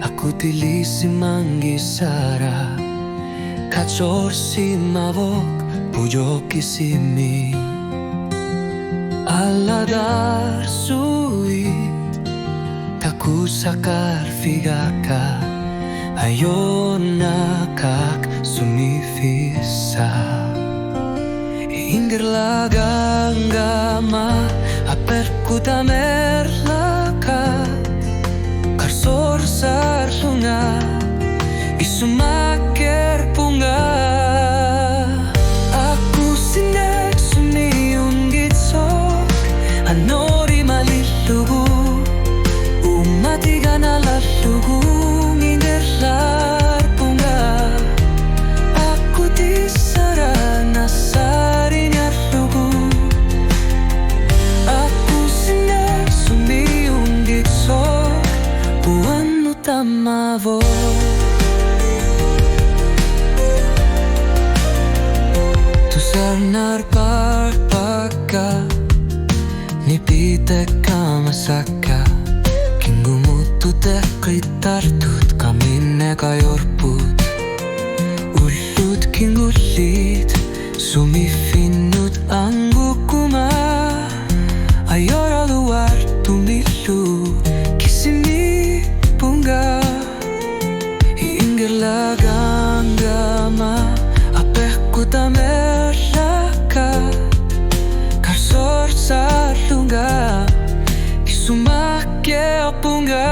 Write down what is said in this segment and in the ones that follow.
Aku tilisi manggisara Kacor si mavok pujoki simi Aladar suit Taku sakar figaka Ayon nakak sumifisa Ingir laganggama Aperkuta merlaka Karsor sarlunga Isumaker punga Aku sinek sumiun gitsok Anori malilugu Umatiga na lalugu Nginderlar punga Aku disara nasari nyarlugu Aku sinek sumiun gitsok Buwan utamavo Tusarnar parpaka Nipitek kamasaka Kingumututek kritartut Kamineka jorput Ullut kingullit Sumifinnut angukuma Ayora luar tumilu Kisimi punga Ingir laganggama Apehkuta merlaka Karsor sarlunga Kisumake punga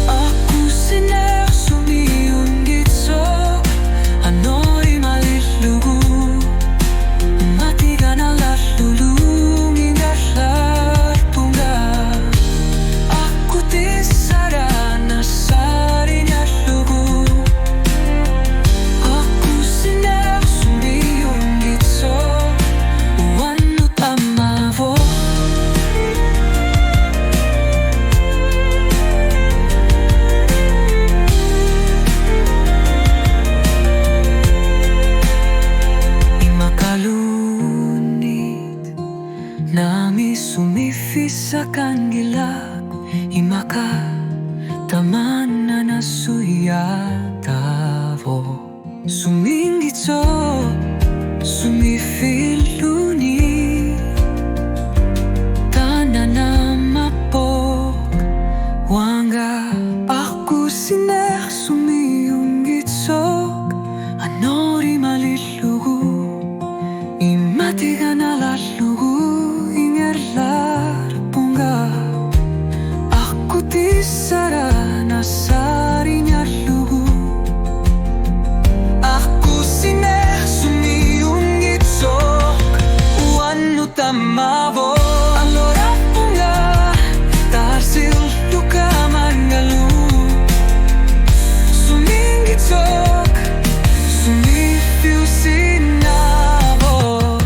Aku siner sumiun gitsok Anori malilugu Matiga na lalulu Ngindarlar punga Aku disara nasari nyarlugu Aku siner sumiun gitsok Uwan utamavo Nami sumifisa kangilag Imaka tamana na suyatavo Sumingitso sumifiluni Tanana mapok Wanga aku siner sumiyunggitsok Anori malilugu Imatiga na lalugu Ingerlar punga Aku disara nasari nyarlugu Aku siner sumiun gitsok Uwan utamavo Allora punga Tarsil luka mangalu Suming gitsok Sumifiu sinavok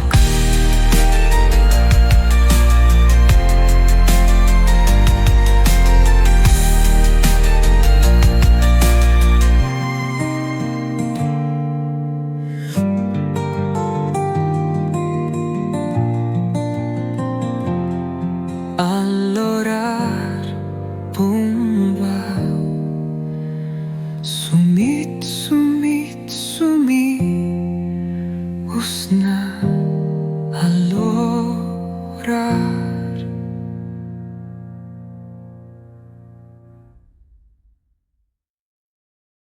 Allora pumba Sumit sumit